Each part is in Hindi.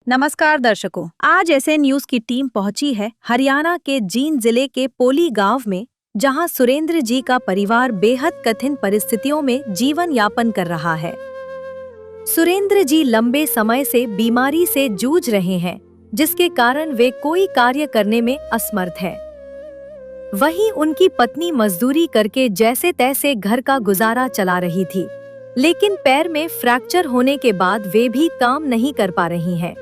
नमस्कार दर्शकों, आज ऐसे न्यूज की टीम पहुंची है हरियाणा के जींद जिले के पोली गांव में, जहां सुरेंद्र जी का परिवार बेहद कठिन परिस्थितियों में जीवन यापन कर रहा है। सुरेंद्र जी लंबे समय से बीमारी से जूझ रहे हैं, जिसके कारण वे कोई कार्य करने में असमर्थ हैं। वहीं उनकी पत्नी मजदूरी करके जैसे तैसे घर का गुजारा चला रही थी, लेकिन पैर में फ्रैक्चर होने के बाद वे भी काम नहीं कर पा रही हैं।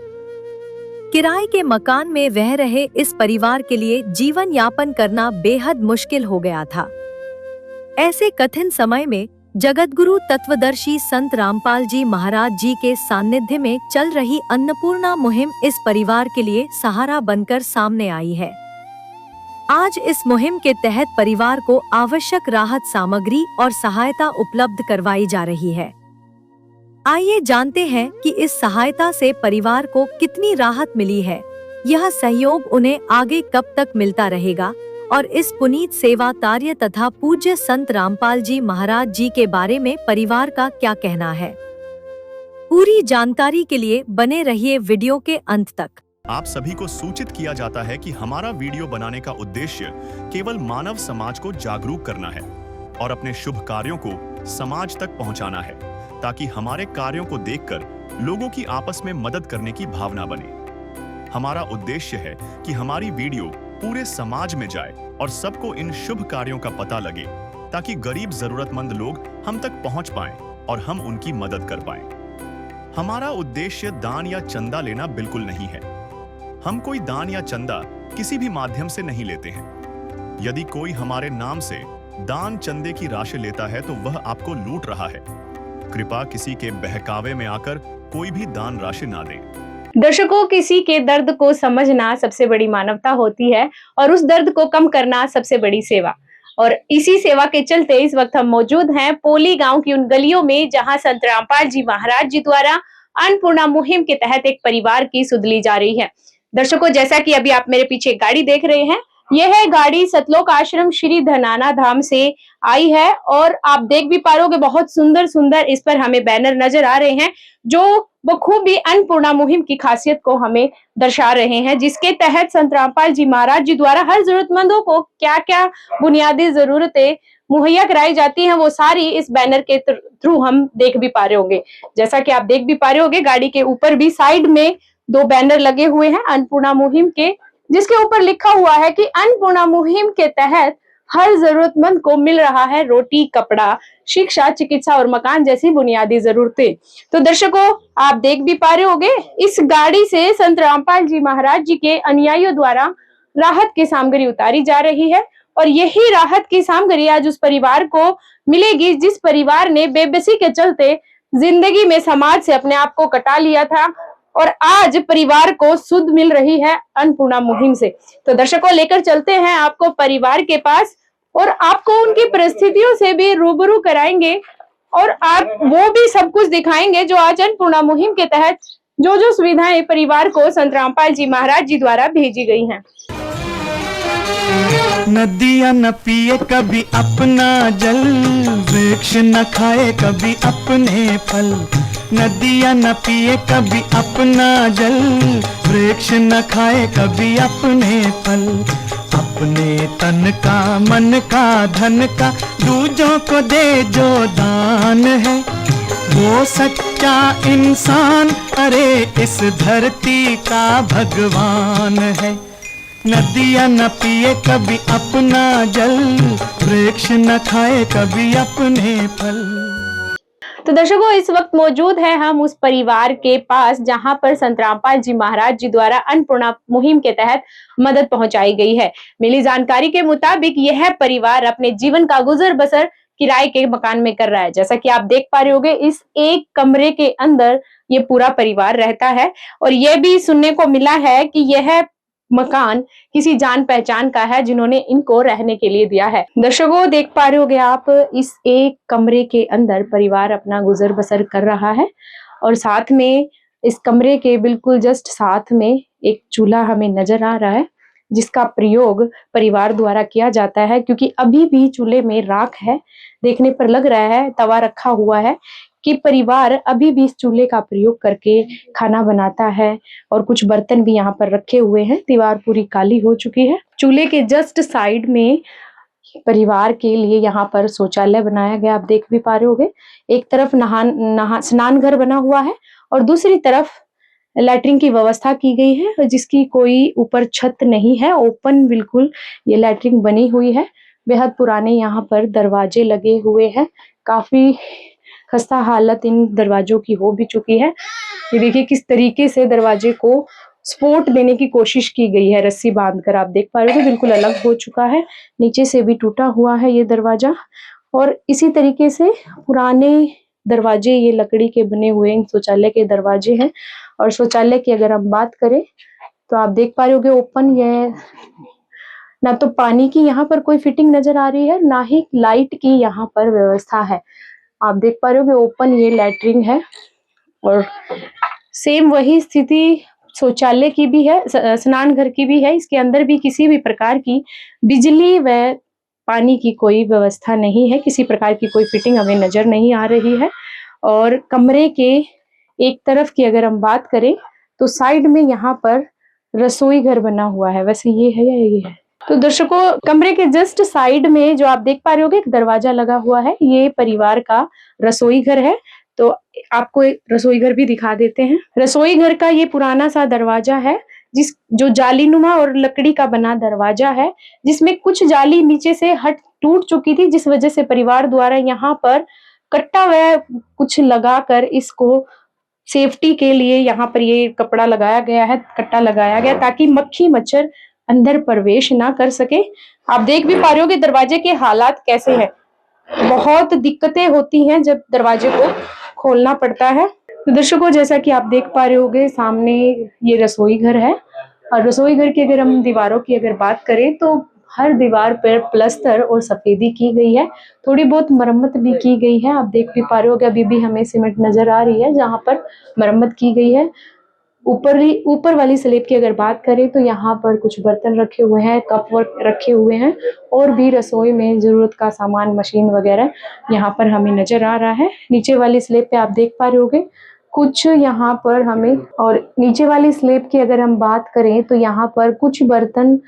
किराए के मकान में रह रहे इस परिवार के लिए जीवन यापन करना बेहद मुश्किल हो गया था। ऐसे कठिन समय में जगतगुरु तत्वदर्शी संत रामपाल जी महाराज जी के सानिध्य में चल रही अन्नपूर्णा मुहिम इस परिवार के लिए सहारा बनकर सामने आई है। आज इस मुहिम के तहत परिवार को आवश्यक राहत सामग्री और सहायता उपलब्ध करवाई जा रही है। आइए जानते हैं कि इस सहायता से परिवार को कितनी राहत मिली है, यह सहयोग उन्हें आगे कब तक मिलता रहेगा और इस पुनीत सेवा कार्य तथा पूज्य संत रामपाल जी महाराज जी के बारे में परिवार का क्या कहना है। पूरी जानकारी के लिए बने रहिए वीडियो के अंत तक। आप सभी को सूचित किया जाता है कि हमारा वीडियो बनाने का उद्देश्य केवल मानव समाज को जागरूक करना है और अपने शुभ कार्यों को समाज तक पहुंचाना है, ताकि हमारे कार्यों को देखकर लोगों की आपस में मदद करने की भावना बने। हमारा उद्देश्य है कि हमारी वीडियो पूरे समाज में जाए और सबको इन शुभ कार्यों का पता लगे, ताकि गरीब जरूरतमंद लोग हम तक पहुंच पाएं और हम उनकी मदद कर पाएं। हमारा उद्देश्य दान या चंदा लेना बिल्कुल नहीं है। हम कोई दान या चंदा किसी भी माध्यम से नहीं लेते हैं। यदि कोई हमारे नाम से दान चंदे की राशि लेता है तो वह आपको लूट रहा है। कृपया किसी के बहकावे में आकर कोई भी दान राशि ना दें। दर्शकों, किसी के दर्द को समझना सबसे बड़ी मानवता होती है और उस दर्द को कम करना सबसे बड़ी सेवा। और इसी सेवा के चलते इस वक्त हम मौजूद हैं पोली गांव की उन गलियों में, जहां संत रामपाल जी महाराज जी द्वारा अन्नपूर्णा मुहिम के तहत एक परिवार की सुध ली जा रही है। दर्शकों, जैसा कि अभी आप मेरे पीछे गाड़ी देख रहे हैं, यह है गाड़ी सतलोक आश्रम श्री धनाना धाम से आई है और आप देख भी पा रहे हो बहुत सुंदर सुंदर इस पर हमें बैनर नजर आ रहे हैं, जो बखूबी अन्नपूर्णा मुहिम की खासियत को हमें दर्शा रहे हैं, जिसके तहत संत रामपाल जी महाराज जी द्वारा हर जरूरतमंदों को क्या क्या बुनियादी जरूरतें मुहैया कराई जाती हैं, वो सारी इस बैनर के थ्रू हम देख भी पा रहे होंगे। जैसा कि आप देख भी पा रहे होंगे, गाड़ी के ऊपर भी साइड में 2 बैनर लगे हुए हैं अन्नपूर्णा मुहिम के, जिसके ऊपर लिखा हुआ है कि अन्नपूर्णा मुहिम के तहत हर जरूरतमंद को मिल रहा है रोटी, कपड़ा, शिक्षा, चिकित्सा और मकान जैसी बुनियादी जरूरतें। तो दर्शकों, आप देख भी पा रहे होंगे, इस गाड़ी से संत रामपाल जी महाराज जी के अनुयायियों द्वारा राहत की सामग्री उतारी जा रही है और यही राहत की सामग्री आज उस परिवार को मिलेगी जिस परिवार ने बेबसी के चलते जिंदगी में समाज से अपने आप को कटा लिया था और आज परिवार को सुध मिल रही है अन्नपूर्णा मुहिम से। तो दर्शकों, लेकर चलते हैं आपको परिवार के पास और आपको उनकी परिस्थितियों से भी रूबरू कराएंगे और आप वो भी सब कुछ दिखाएंगे जो आज अन्नपूर्णा मुहिम के तहत जो सुविधाएं परिवार को संत रामपाल जी महाराज जी द्वारा भेजी गई हैं। नदियाँ न पिए कभी अपना जल, वृक्ष न खाए कभी अपने फल। नदियाँ न पिए कभी अपना जल, वृक्ष न खाए कभी अपने फल। अपने तन का, मन का, धन का दूजों को दे जो दान है, वो सच्चा इंसान, अरे इस धरती का भगवान है। नदियाँ न पिए कभी अपना जल, वृक्ष न खाए कभी अपने फल। तो दर्शकों, इस वक्त मौजूद है हम उस परिवार के पास जहां पर संत रामपाल जी महाराज जी द्वारा अन्नपूर्णा मुहिम के तहत मदद पहुंचाई गई है। मिली जानकारी के मुताबिक यह परिवार अपने जीवन का गुजर बसर किराए के मकान में कर रहा है। जैसा कि आप देख पा रहे होंगे, इस एक कमरे के अंदर ये पूरा परिवार रहता है और यह भी सुनने को मिला है कि यह मकान किसी जान पहचान का है जिन्होंने इनको रहने के लिए दिया है। दर्शकों, देख पा रहे होगे आप, इस एक कमरे के अंदर परिवार अपना गुजर बसर कर रहा है और साथ में इस कमरे के बिल्कुल जस्ट साथ में एक चूल्हा हमें नजर आ रहा है, जिसका प्रयोग परिवार द्वारा किया जाता है, क्योंकि अभी भी चूल्हे में राख है। देखने पर लग रहा है तवा रखा हुआ है, कि परिवार अभी भी इस चूल्हे का प्रयोग करके खाना बनाता है और कुछ बर्तन भी यहाँ पर रखे हुए हैं। दीवार पूरी काली हो चुकी है। चूल्हे के जस्ट साइड में परिवार के लिए यहाँ पर शौचालय बनाया गया, आप देख भी पा रहे होगे। एक तरफ स्नान घर बना हुआ है और दूसरी तरफ लैट्रिन की व्यवस्था की गई है, जिसकी कोई ऊपर छत नहीं है, ओपन बिल्कुल ये लैट्रिन बनी हुई है। बेहद पुराने यहाँ पर दरवाजे लगे हुए हैं, काफी खस्ता हालत इन दरवाजों की हो भी चुकी है। ये देखिए किस तरीके से दरवाजे को सपोर्ट देने की कोशिश की गई है, रस्सी बांधकर आप देख पा रहे हो बिल्कुल अलग हो चुका है। नीचे से भी टूटा हुआ है ये दरवाजा और इसी तरीके से पुराने दरवाजे ये लकड़ी के बने हुए शौचालय के दरवाजे हैं। और शौचालय की अगर हम बात करें तो आप देख पा रहे होगे ओपन, ये ना तो पानी की यहाँ पर कोई फिटिंग नजर आ रही है, ना ही लाइट की यहाँ पर व्यवस्था है। आप देख पा रहे होगे ओपन ये लैट्रिन है और सेम वही स्थिति शौचालय की भी है, स्नान घर की भी है। इसके अंदर भी किसी भी प्रकार की बिजली व पानी की कोई व्यवस्था नहीं है, किसी प्रकार की कोई फिटिंग हमें नजर नहीं आ रही है। और कमरे के एक तरफ की अगर हम बात करें तो साइड में यहाँ पर रसोई घर बना हुआ है। वैसे ये है या ये है? तो दर्शकों, कमरे के जस्ट साइड में जो आप देख पा रहे होगे एक दरवाजा लगा हुआ है, ये परिवार का रसोई घर है। तो आपको एक रसोई घर भी दिखा देते हैं। रसोई घर का ये पुराना सा दरवाजा है, जो जालीनुमा और लकड़ी का बना दरवाजा है, जिसमें कुछ जाली नीचे से टूट चुकी थी, जिस वजह से परिवार द्वारा यहाँ पर कट्टा व कुछ लगाकर इसको सेफ्टी के लिए यहाँ पर ये कपड़ा लगाया गया है, कट्टा लगाया गया ताकि मक्खी मच्छर अंदर प्रवेश ना कर सके। आप देख भी पा रहे हो कि दरवाजे के हालात कैसे हैं। बहुत दिक्कतें होती हैं जब दरवाजे को खोलना पड़ता है। तो दर्शकों, जैसा कि आप देख पा रहे होगे सामने ये रसोई घर है और रसोई घर की अगर हम दीवारों की अगर बात करें तो हर दीवार पर प्लस्तर और सफेदी की गई है, थोड़ी बहुत मरम्मत भी की गई है। आप देख भी पा रहे होगे अभी भी हमें सीमेंट नजर आ रही है जहाँ पर मरम्मत की गई है। ऊपर वाली स्लैब की अगर बात करें तो यहाँ पर कुछ बर्तन रखे हुए हैं, कप रखे हुए हैं और भी रसोई में जरूरत का सामान, मशीन वगैरह यहाँ पर हमें नजर आ रहा है। नीचे वाली स्लैब पे आप देख पा रहे होगे कुछ यहाँ पर हमें, और नीचे वाली स्लैब की अगर हम बात करें तो यहाँ पर कुछ बर्तन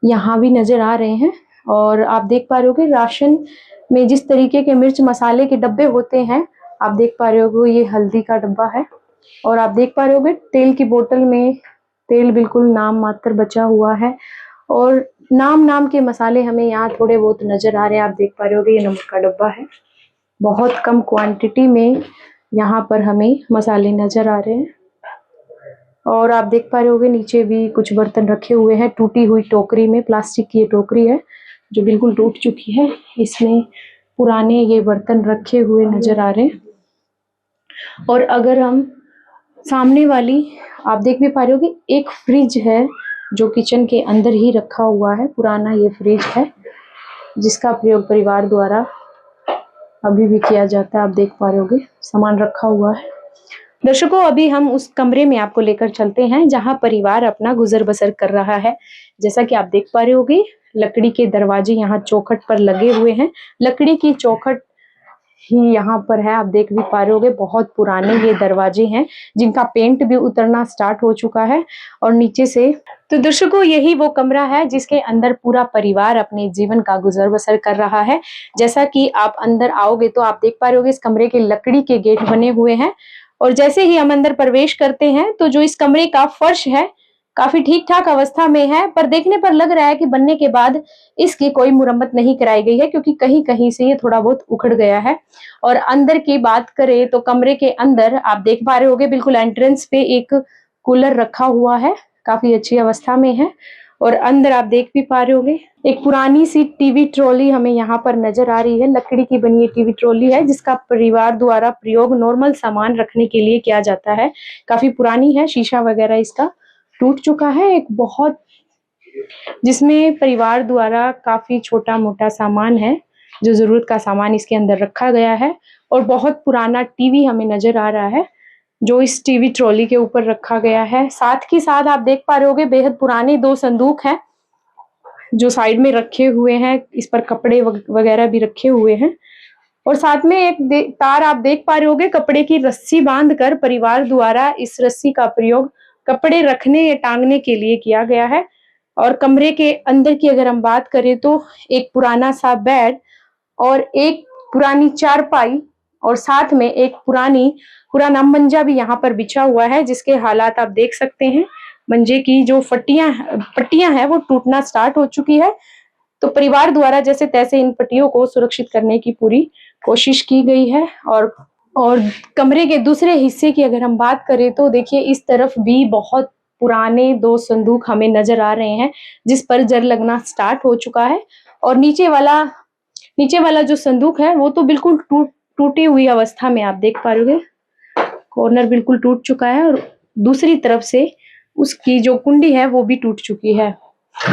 यहाँ भी नजर आ रहे हैं। और आप देख पा रहे होगे राशन में जिस तरीके के मिर्च मसाले के डब्बे होते हैं, आप देख पा रहे होगे ये हल्दी का डब्बा है। और आप देख पा रहे होगे तेल की बोतल में तेल बिल्कुल नाम मात्र बचा हुआ है और नाम के मसाले हमें यहाँ थोड़े बहुत नजर आ रहे हैं। आप देख पा रहे होगे ये नमक का डब्बा है, बहुत कम क्वांटिटी में यहाँ पर हमें मसाले नजर आ रहे हैं। और आप देख पा रहे होगे नीचे भी कुछ बर्तन रखे हुए हैं टूटी हुई टोकरी में, प्लास्टिक की ये टोकरी है जो बिल्कुल टूट चुकी है, इसमें पुराने ये बर्तन रखे हुए नजर आ रहे हैं। और अगर हम सामने वाली आप देख भी पा रहे हो कि एक फ्रिज है जो किचन के अंदर ही रखा हुआ है, पुराना ये फ्रिज है जिसका प्रयोग परिवार द्वारा अभी भी किया जाता है। आप देख पा रहे होगे सामान रखा हुआ है। दर्शकों, अभी हम उस कमरे में आपको लेकर चलते हैं जहां परिवार अपना गुजर बसर कर रहा है। जैसा कि आप देख पा रहे होगे लकड़ी के दरवाजे यहाँ चौखट पर लगे हुए हैं, लकड़ी की चौखट ही यहाँ पर है। आप देख भी पा रहे होगे बहुत पुराने ये दरवाजे हैं जिनका पेंट भी उतरना स्टार्ट हो चुका है और नीचे से। तो दर्शकों, यही वो कमरा है जिसके अंदर पूरा परिवार अपने जीवन का गुजर बसर कर रहा है। जैसा कि आप अंदर आओगे तो आप देख पा रहे होगे इस कमरे के लकड़ी के गेट बने हुए हैं और जैसे ही हम अंदर प्रवेश करते हैं तो जो इस कमरे का फर्श है काफी ठीक ठाक अवस्था में है, पर देखने पर लग रहा है कि बनने के बाद इसकी कोई मुरम्मत नहीं कराई गई है क्योंकि कहीं कहीं से ये थोड़ा बहुत उखड़ गया है। और अंदर की बात करें तो कमरे के अंदर आप देख पा रहे होगे बिल्कुल एंट्रेंस पे एक कूलर रखा हुआ है, काफी अच्छी अवस्था में है। और अंदर आप देख भी पा रहे होगे एक पुरानी सी टीवी ट्रॉली हमें यहाँ पर नजर आ रही है, लकड़ी की बनी ये टीवी ट्रॉली है जिसका परिवार द्वारा प्रयोग नॉर्मल सामान रखने के लिए किया जाता है। काफी पुरानी है, शीशा वगैरह इसका टूट चुका है, एक बहुत जिसमें परिवार द्वारा काफी छोटा मोटा सामान है, जो जरूरत का सामान इसके अंदर रखा गया है। और बहुत पुराना टीवी हमें नजर आ रहा है जो इस टीवी ट्रॉली के ऊपर रखा गया है। साथ ही साथ आप देख पा रहे होगे बेहद पुराने 2 संदूक हैं जो साइड में रखे हुए हैं, इस पर कपड़े वगैरह भी रखे हुए हैं। और साथ में एक तार आप देख पा रहे होगे, कपड़े की रस्सी बांधकर परिवार द्वारा इस रस्सी का प्रयोग कपड़े रखने या टांगने के लिए किया गया है। और कमरे के अंदर की अगर हम बात करें तो एक पुराना सा बेड और एक पुरानी चारपाई और साथ में एक पुराना मंजा भी यहाँ पर बिछा हुआ है, जिसके हालात आप देख सकते हैं। मंजे की जो पट्टियां हैं वो टूटना स्टार्ट हो चुकी है। तो परिवार द्वारा जैसे तैसे इन पट्टियों को सुरक्षित करने की पूरी कोशिश की गई है। और कमरे के दूसरे हिस्से की अगर हम बात करें तो देखिए इस तरफ भी बहुत पुराने 2 संदूक हमें नजर आ रहे हैं, जिस पर जर लगना स्टार्ट हो चुका है। और नीचे वाला जो संदूक है वो तो बिल्कुल टूटी हुई अवस्था में आप देख पा रहे हो, कॉर्नर बिल्कुल टूट चुका है और दूसरी तरफ से उसकी जो कुंडी है वो भी टूट चुकी है,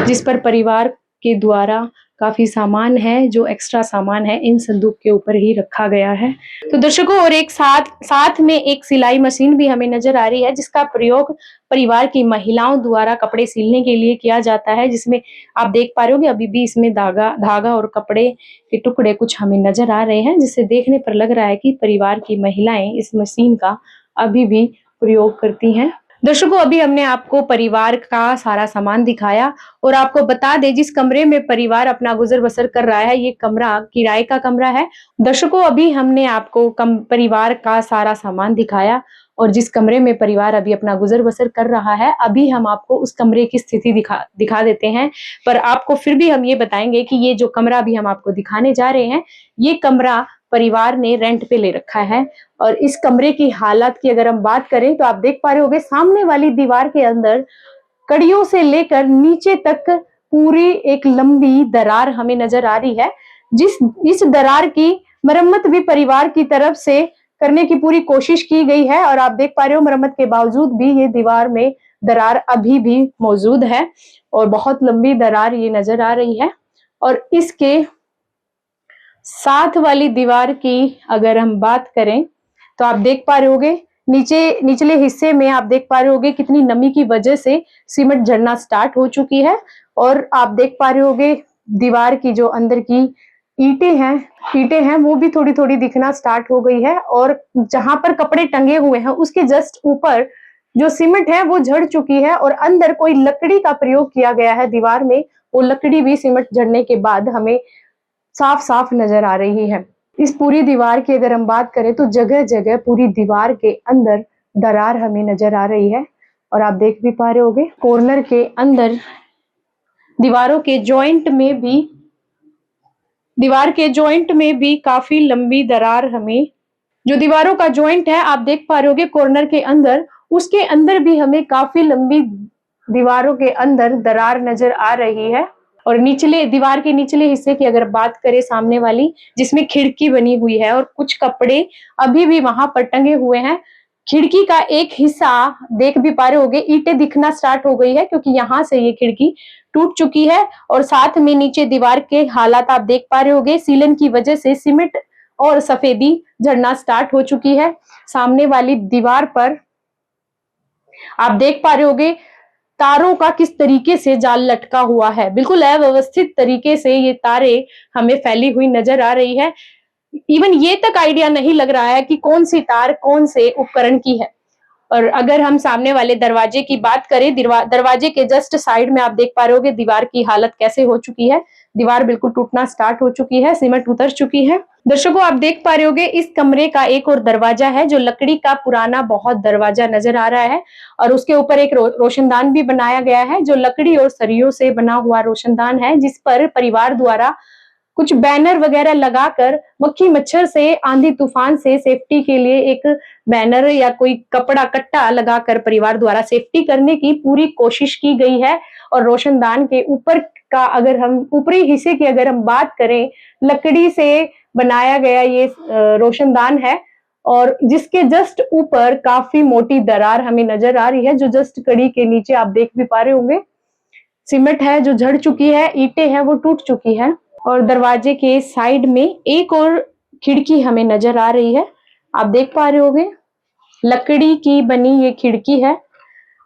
जिस पर परिवार के द्वारा काफी सामान है, जो एक्स्ट्रा सामान है इन संदूक के ऊपर ही रखा गया है। तो दर्शकों, और एक साथ में एक सिलाई मशीन भी हमें नजर आ रही है, जिसका प्रयोग परिवार की महिलाओं द्वारा कपड़े सिलने के लिए किया जाता है, जिसमें आप देख पा रहे हो कि अभी भी इसमें धागा और कपड़े के टुकड़े कुछ हमें नजर आ रहे हैं, जिससे देखने पर लग रहा है कि परिवार की महिलाएं इस मशीन का अभी भी प्रयोग करती हैं। दर्शकों, अभी हमने आपको परिवार का सारा सामान दिखाया और आपको बता दें जिस कमरे में परिवार अपना गुजर बसर कर रहा है, ये कमरा किराए का कमरा है। दर्शकों, अभी हमने आपको परिवार का सारा सामान दिखाया और जिस कमरे में परिवार अभी अपना गुजर बसर कर रहा है, अभी हम आपको उस कमरे की स्थिति दिखा देते हैं। पर आपको फिर भी हम ये बताएंगे कि ये जो कमरा अभी हम आपको दिखाने जा रहे हैं, ये कमरा परिवार ने रेंट पे ले रखा है। और इस कमरे की हालत की अगर हम बात करें तो आप देख पा रहे होंगे, सामने वाली दीवार के अंदर कड़ियों से लेकर नीचे तक पूरी एक लंबी दरार हमें नजर आ रही है। इस दरार की मरम्मत भी परिवार की तरफ से करने की पूरी कोशिश की गई है और आप देख पा रहे हो मरम्मत के बावजूद भी ये दीवार में दरार अभी भी मौजूद है और बहुत लंबी दरार ये नजर आ रही है। और इसके साथ वाली दीवार की अगर हम बात करें तो आप देख पा रहे होगे निचले हिस्से में आप देख पा रहे होगे कितनी नमी की वजह से सीमेंट झड़ना स्टार्ट हो चुकी है। और आप देख पा रहे होगे दीवार की जो अंदर की ईंटें हैं वो भी थोड़ी थोड़ी दिखना स्टार्ट हो गई है। और जहां पर कपड़े टंगे हुए हैं उसके जस्ट ऊपर जो सीमेंट है वो झड़ चुकी है और अंदर कोई लकड़ी का प्रयोग किया गया है दीवार में, वो लकड़ी भी सीमेंट झड़ने के बाद हमें साफ साफ नजर आ रही है। इस पूरी दीवार की अगर हम बात करें तो जगह जगह पूरी दीवार के अंदर दरार हमें नजर आ रही है और आप देख भी पा रहे होगे कॉर्नर के अंदर दीवार के जॉइंट में भी काफी लंबी दरार हमें, जो दीवारों का जॉइंट है आप देख पा रहे होगे कॉर्नर के अंदर, उसके अंदर भी हमें काफी लंबी दीवारों के अंदर दरार नजर आ रही है। और दीवार के निचले हिस्से की अगर बात करें सामने वाली, जिसमें खिड़की बनी हुई है और कुछ कपड़े अभी भी वहां पर टंगे हुए हैं, खिड़की का एक हिस्सा देख भी पा रहे होगे ईंटें दिखना स्टार्ट हो गई है क्योंकि यहाँ से ये खिड़की टूट चुकी है। और साथ में नीचे दीवार के हालात आप देख पा रहे होगे, सीलन की वजह से सीमेंट और सफेदी झड़ना स्टार्ट हो चुकी है। सामने वाली दीवार पर आप देख पा रहे होगे तारों का किस तरीके से जाल लटका हुआ है, बिल्कुल अव्यवस्थित तरीके से ये तारें हमें फैली हुई नजर आ रही है। इवन ये तक आइडिया नहीं लग रहा है कि कौन सी तार कौन से उपकरण की है। और अगर हम सामने वाले दरवाजे की बात करें, दरवाजे के जस्ट साइड में आप देख पा रहे होगे दीवार की हालत कैसे हो चुकी है, दीवार बिल्कुल टूटना स्टार्ट हो चुकी है, सीमेंट उतर चुकी है। दर्शकों, आप देख पा रहे होगे इस कमरे का एक और दरवाजा है जो लकड़ी का पुराना बहुत दरवाजा नजर आ रहा है और उसके ऊपर एक रोशनदान भी बनाया गया है जो लकड़ी और सरियों से बना हुआ रोशनदान है, जिस पर परिवार द्वारा कुछ बैनर वगैरह लगाकर मक्खी मच्छर से, आंधी तूफान से सेफ्टी के लिए एक बैनर या कोई कपड़ा कट्टा लगाकर परिवार द्वारा सेफ्टी करने की पूरी कोशिश की गई है। और रोशनदान के ऊपर का अगर हम ऊपरी हिस्से की अगर हम बात करें, लकड़ी से बनाया गया ये रोशनदान है और जिसके जस्ट ऊपर काफी मोटी दरार हमें नजर आ रही है, जो जस्ट कड़ी के नीचे आप देख भी पा रहे होंगे सीमेंट है जो झड़ चुकी है, ईंटें हैं वो टूट चुकी है। और दरवाजे के साइड में एक और खिड़की हमें नजर आ रही है, आप देख पा रहे होंगे लकड़ी की बनी ये खिड़की है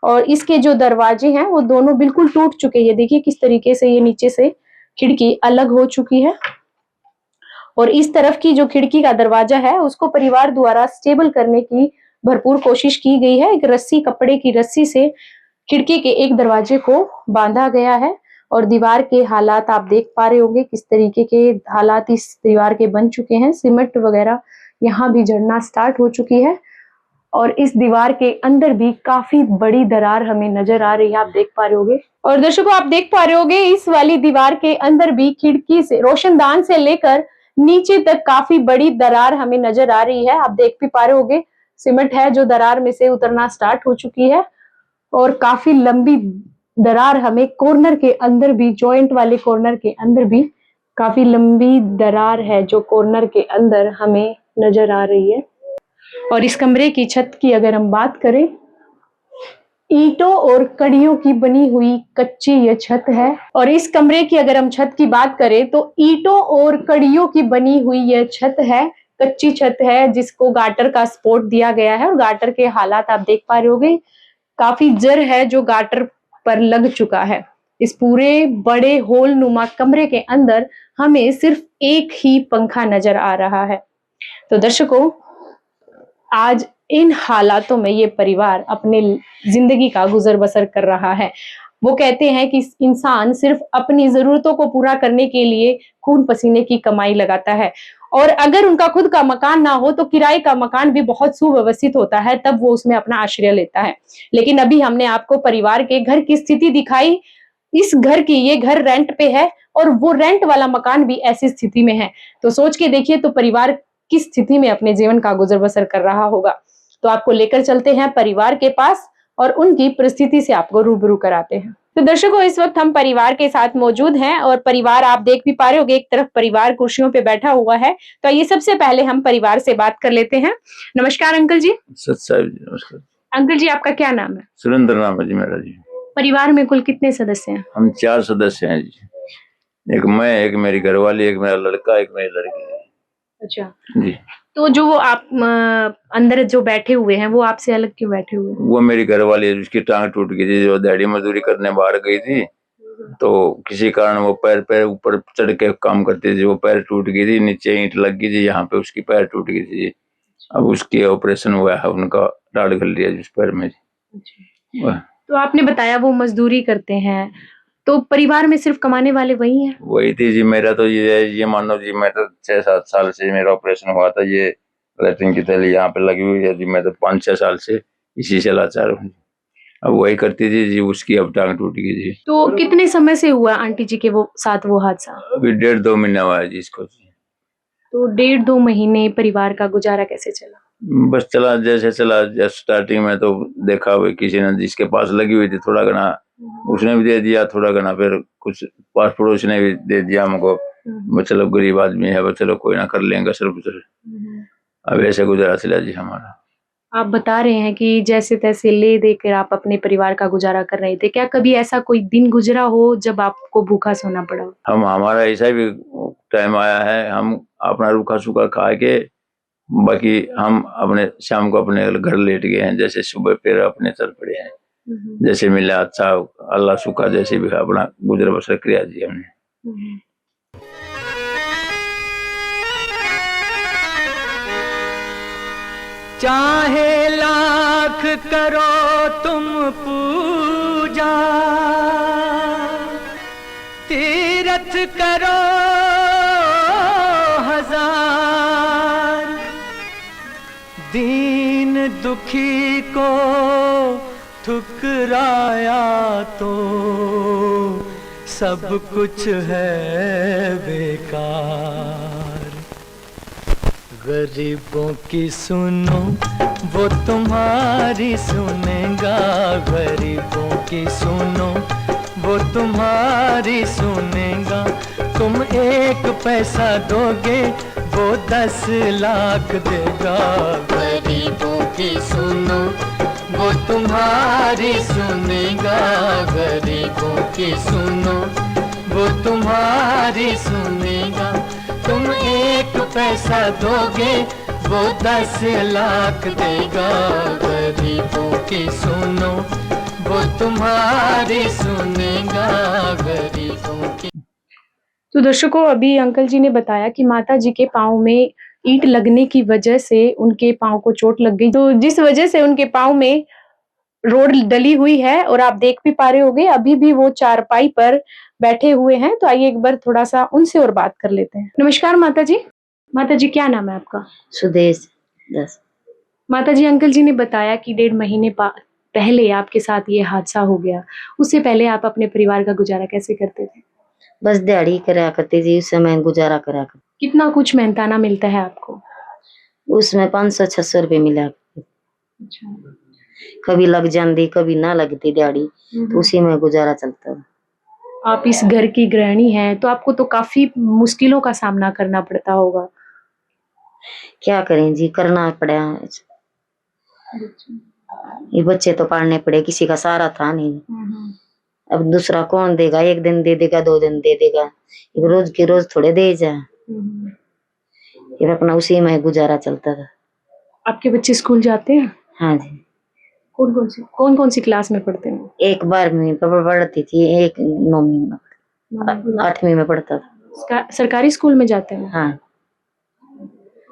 और इसके जो दरवाजे हैं वो दोनों बिल्कुल टूट चुके हैं। देखिए किस तरीके से ये नीचे से खिड़की अलग हो चुकी है और इस तरफ की जो खिड़की का दरवाजा है उसको परिवार द्वारा स्टेबल करने की भरपूर कोशिश की गई है। एक रस्सी, कपड़े की रस्सी से खिड़की के एक दरवाजे को बांधा गया है और दीवार के हालात आप देख पा रहे होंगे किस तरीके के हालात इस दीवार के बन चुके हैं। सीमेंट वगैरह यहाँ भी झड़ना स्टार्ट हो चुकी है और इस दीवार के अंदर भी काफी बड़ी दरार हमें नजर आ रही है, आप देख पा रहे होगे। और दर्शकों आप देख पा रहे होगे इस वाली दीवार के अंदर भी खिड़की से, रोशनदान से लेकर नीचे तक काफी बड़ी दरार हमें नजर आ रही है। आप देख भी पा रहे होगे सीमेंट है जो दरार में से उतरना स्टार्ट हो चुकी है और काफी लंबी दरार हमें कॉर्नर के अंदर भी, जॉइंट वाले कॉर्नर के अंदर भी काफी लंबी दरार है जो कॉर्नर के अंदर हमें नजर आ रही है। और इस कमरे की छत की अगर हम बात करें, ईंटों और कड़ियों की बनी हुई कच्ची ये छत है। और इस कमरे की अगर हम छत की बात करें तो ईंटों और कड़ियों की बनी हुई यह छत है, कच्ची छत है जिसको गाटर का सपोर्ट दिया गया है। और गाटर के हालात आप देख पा रहे होगे, काफी जर है जो गाटर पर लग चुका है। इस पूरे बड़े होल नुमा कमरे के अंदर हमें सिर्फ एक ही पंखा नजर आ रहा है। तो दर्शकों आज इन हालातों में ये परिवार अपने जिंदगी का गुजर बसर कर रहा है। वो कहते हैं कि इंसान सिर्फ अपनी जरूरतों को पूरा करने के लिए खून पसीने की कमाई लगाता है और अगर उनका खुद का मकान ना हो तो किराए का मकान भी बहुत सुव्यवस्थित होता है, तब वो उसमें अपना आश्रय लेता है। लेकिन अभी हमने आपको परिवार के घर की स्थिति दिखाई। इस घर की, ये घर रेंट पे है और वो रेंट वाला मकान भी ऐसी स्थिति में है। तो सोच के देखिए तो परिवार किस स्थिति में अपने जीवन का गुजर बसर कर रहा होगा। तो आपको लेकर चलते हैं परिवार के पास और उनकी परिस्थिति से आपको रूबरू कराते हैं। तो दर्शकों इस वक्त हम परिवार के साथ मौजूद हैं और परिवार आप देख भी पा रहे होंगे, एक तरफ परिवार कुर्सियों पे बैठा हुआ है। तो ये सबसे पहले हम परिवार से बात कर लेते हैं। नमस्कार अंकल जी। साहब जी नमस्कार। अंकल जी आपका क्या नाम है? सुरेंद्र नाम है जी मेरा जी। परिवार में कुल कितने सदस्य हैं? हम 4 सदस्य हैं जी। एक मैं, एक मेरी घरवाली, एक मेरा लड़का, एक मेरी लड़की है। अच्छा जी। तो जो वो आप अंदर जो बैठे हुए हैं वो आपसे अलग क्यों बैठे हुए हैं? वो मेरी घरवाली है, उसकी टांग टूट गई थी, जो दिहाड़ी मजदूरी करने बाहर गई थी तो किसी कारण वो पैर ऊपर चढ़ के काम करती थी, वो पैर टूट गई थी, नीचे ईंट लग गई थी, यहाँ पे उसकी पैर टूट गई थी। अब उसकी ऑपरेशन हुआ है, उनका राड गल दिया जिस पैर में। तो आपने बताया वो मजदूरी करते हैं, तो परिवार में सिर्फ कमाने वाले वही हैं? वही थी जी। मेरा तो ये मानो जी, मैं तो 6-7 साल से मेरा ऑपरेशन हुआ था, ये लैट्रिन की थैली यहाँ पे लगी हुई है जी। मैं तो 5-6 साल से इसी से लाचार हूँ। अब वही करती थी जी, उसकी अब टांग टूट गई जी। तो कितने समय से हुआ आंटी जी के वो साथ वो हादसा? अभी 1.5-2 महीना हुआ है जी इसको। तो 1.5-2 महीने परिवार का गुजारा कैसे चला? बस चला जैसे चला। जैसे स्टार्टिंग में तो देखा हुआ किसी ने जिसके पास लगी हुई थी, थोड़ा घना उसने भी दे दिया, थोड़ा घना फिर कुछ पास पड़ोस ने भी दे दिया हमको। चलो गरीब आदमी है, चलो कोई ना कर लेंगे सर गुजर। अब ऐसे गुजारा चला जी हमारा। आप बता रहे हैं कि जैसे तैसे ले देकर आप अपने परिवार का गुजारा कर रहे थे, क्या कभी ऐसा कोई दिन गुजरा हो जब आपको भूखा सोना पड़ा? हमारा ऐसा भी टाइम आया है, हम अपना रूखा सूखा खा के बाकी हम अपने शाम को अपने घर लेट गए हैं। जैसे सुबह फिर अपने चल पड़े हैं, जैसे मिला अच्छा अल्लाह सुखा, जैसे भी अपना गुजर बसर किया जी हमने। चाहे लाख करो तुम पूजा, तीरथ करो हजार, दीन दुखी को ठुकराया तो सब कुछ है बेकार। गरीबों की सुनो वो तुम्हारी सुनेगा, गरीबों की सुनो वो तुम्हारी सुनेगा। तुम 1 पैसा दोगे वो 10 लाख देगा। गरीबों की सुनो वो तुम्हारी सुनेगा, गरीबों की सुनो वो तुम्हारी सुनेगा। तुम 1 पैसा दोगे वो 10 लाख देगा। गरीबों की सुनो वो तुम्हारी सुनेगा, गरीबों की। तो दर्शकों, अभी अंकल जी ने बताया कि माता जी के पाँव में ईंट लगने की वजह से उनके पाँव को चोट लग गई, तो जिस वजह से उनके पाँव में रोड डली हुई है और आप देख भी पा रहे होंगे अभी भी वो चारपाई पर बैठे हुए हैं। तो आइए एक बार थोड़ा सा उनसे और बात कर लेते हैं। नमस्कार माता जी। माता जी, क्या नाम है आपका? सुदेश दस। माता जी, अंकल जी ने बताया कि 1.5 महीने पहले आपके साथ ये हादसा हो गया। उससे पहले आप अपने परिवार का गुजारा कैसे करते थे? बस दिहाड़ी करा करती थी, उस समय गुजारा करा कर। कितना कुछ मेहनताना मिलता है आपको? उसमें 500-600 रुपये मिला। अच्छा। कभी लग जाती, कभी ना लगती दिहाड़ी, तो उसी में गुजारा चलता था। आप इस घर की गृहिणी हैं, तो आपको तो काफी मुश्किलों का सामना करना पड़ता होगा। क्या करें जी, करना पड़ा। ये बच्चे तो पालने पड़े, किसी का सहारा था नहीं। अब दूसरा कौन देगा? एक दिन दे देगा, 2 दिन दे देगा, रोज के रोज थोड़े दे जा। फिर अपना उसी में गुजारा चलता था। आपके बच्चे स्कूल जाते हैं? हाँ जी। कौन कौन सी क्लास में पढ़ते हैं? एक 12वीं में पढ़ती थी, एक 9वीं में, 8वीं में पढ़ता था। सरकारी स्कूल में जाते हैं? हाँ।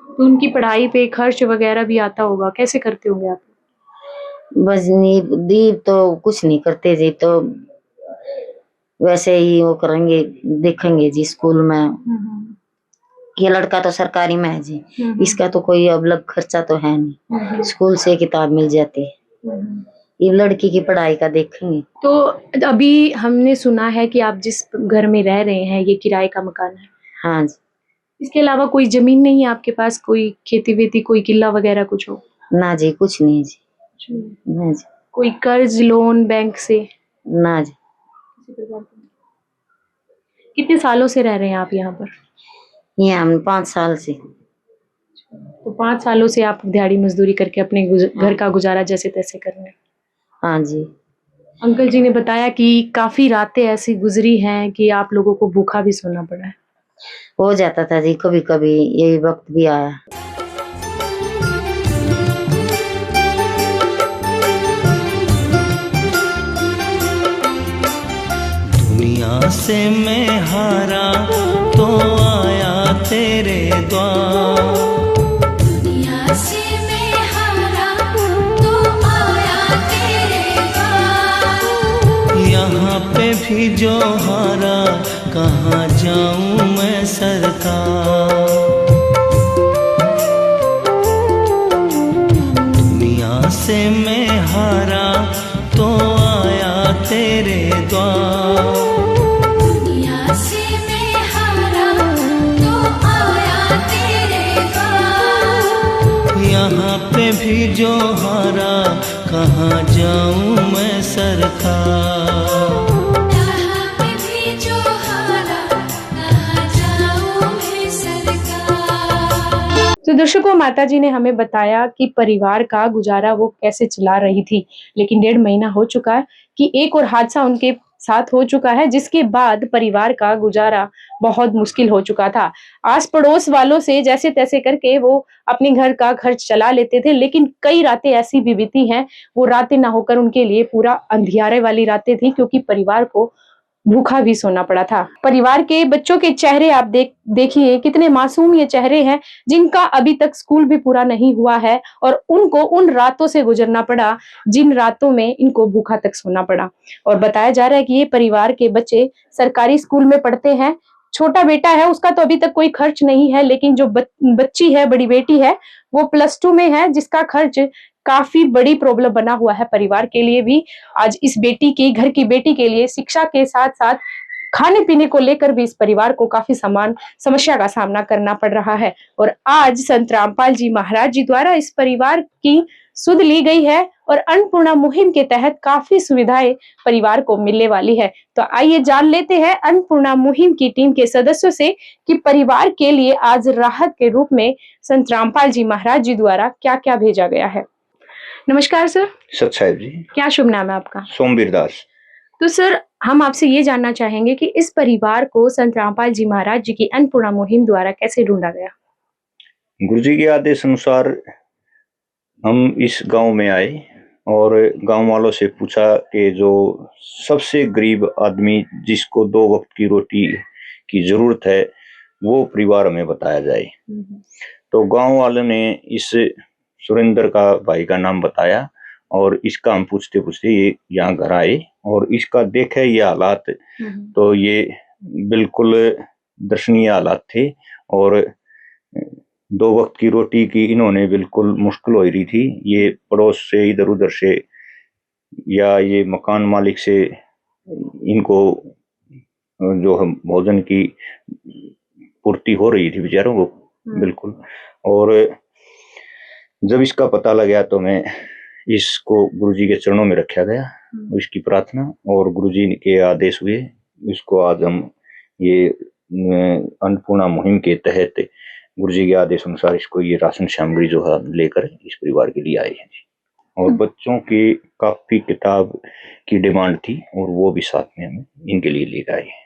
तो उनकी पढ़ाई पे खर्च वगैरह भी आता होगा, कैसे करते होंगे आप? बस दीप तो कुछ नहीं करते जी, तो वैसे ही वो करेंगे, देखेंगे जी स्कूल में। ये लड़का तो सरकारी में है जी, इसका तो कोई अब अलग खर्चा तो है नहीं, स्कूल से किताब मिल जाती है। ये लड़की की पढ़ाई का देखेंगे। तो अभी हमने सुना है कि आप जिस घर में रह रहे हैं ये किराए का मकान है। हाँ जी। इसके अलावा कोई जमीन नहीं है आपके पास? कोई खेती वेती, कोई किला वगैरह कुछ हो? ना जी, कुछ नहीं जी। ना जी। कोई कर्ज लोन बैंक से? ना जी। कितने सालों से रह रहे हैं आप यहाँ पर? ये हम 5 साल से। तो 5 सालों से आप दिहाड़ी मजदूरी करके अपने घर का गुजारा जैसे तैसे कर रहे हैं? हाँ जी। अंकल जी ने बताया कि काफी रातें ऐसी गुजरी हैं कि आप लोगों को भूखा भी सोना पड़ा है। हो जाता था जी, कभी कभी यही वक्त भी आया। दुनिया से मैं हारा तो आया तेरे द्वार, दुनिया से मैं हारा तो आया तेरे द्वार। यहाँ पे भी जो हारा कहाँ जाऊँ मैं सरकार। दुनिया से मैं हारा तो आया तेरे द्वार, दुनिया से मैं हारा तो आया तेरे द्वार। यहाँ पे भी जो हारा कहाँ जाऊँ मैं सरकार। यहाँ पे भी जो हारा कहाँ जाऊँ मैं सरकार। तो दर्शकों, माता जी ने हमें बताया कि परिवार का गुजारा वो कैसे चला रही थी, लेकिन 1.5 महीना हो चुका है कि एक और हादसा उनके साथ हो चुका है, जिसके बाद परिवार का गुजारा बहुत मुश्किल हो चुका था। आस पड़ोस वालों से जैसे तैसे करके वो अपने घर का खर्च चला लेते थे, लेकिन कई रातें ऐसी भी बीती हैं, वो रातें ना होकर उनके लिए पूरा अंधियारे वाली रातें थी, क्योंकि परिवार को भूखा भी सोना पड़ा था। परिवार के बच्चों के चेहरे आप देखिए, कितने मासूम ये चेहरे हैं, जिनका अभी तक स्कूल भी पूरा नहीं हुआ है और उनको उन रातों से गुजरना पड़ा जिन रातों में इनको भूखा तक सोना पड़ा। और बताया जा रहा है कि ये परिवार के बच्चे सरकारी स्कूल में पढ़ते हैं। छोटा बेटा है, उसका तो अभी तक कोई खर्च नहीं है, लेकिन जो बच्ची है, बड़ी बेटी है, वो +2 में है, जिसका खर्च काफी बड़ी प्रॉब्लम बना हुआ है परिवार के लिए भी। आज इस बेटी की, घर की बेटी के लिए शिक्षा के साथ साथ खाने पीने को लेकर भी इस परिवार को काफी समस्या का सामना करना पड़ रहा है। और आज संत रामपाल जी महाराज जी द्वारा इस परिवार की सुध ली गई है और अन्नपूर्णा मुहिम के तहत काफी सुविधाएं परिवार को मिलने वाली है। तो आइए जान लेते हैं अन्नपूर्णा मुहिम की टीम के सदस्यों से कि परिवार के लिए आज राहत के रूप में संत रामपाल जी महाराज जी द्वारा क्या क्या भेजा गया है। नमस्कार सर। सत साहिब जी। क्या शुभ नाम है आपका? सोमवीर दास। तो सर, हम आपसे ये जानना चाहेंगे कि इस परिवार को संत रामपाल जी महाराज जी की अन्नपूर्णा मुहिम द्वारा कैसे ढूंढा गया? गुरुजी के आदेश अनुसार हम इस गांव में आए और गांव वालों से पूछा कि जो सबसे गरीब आदमी जिसको 2 वक्त की रोटी की जरूरत है वो परिवार हमें बताया जाए। तो गांव वालों ने इस सुरेंद्र का भाई का नाम बताया और इसका हम पूछते पूछते ये यहाँ घर आए और इसका देखे ये हालात, तो ये बिल्कुल दर्शनीय हालात थे और 2 वक्त की रोटी की इन्होंने बिल्कुल मुश्किल हो रही थी। ये पड़ोस से इधर उधर से या ये मकान मालिक से इनको जो हम भोजन की पूर्ति हो रही थी बेचारों को बिल्कुल। और जब इसका पता लगा तो मैं इसको गुरुजी के चरणों में रखा गया, इसकी प्रार्थना और गुरुजी के आदेश हुए। इसको आज हम ये अन्नपूर्णा मुहिम के तहत गुरुजी के आदेश अनुसार इसको ये राशन सामग्री जो है लेकर इस परिवार के लिए आए हैं। और बच्चों की काफी किताब की डिमांड थी और वो भी साथ में हम इनके लिए लेकर आए हैं।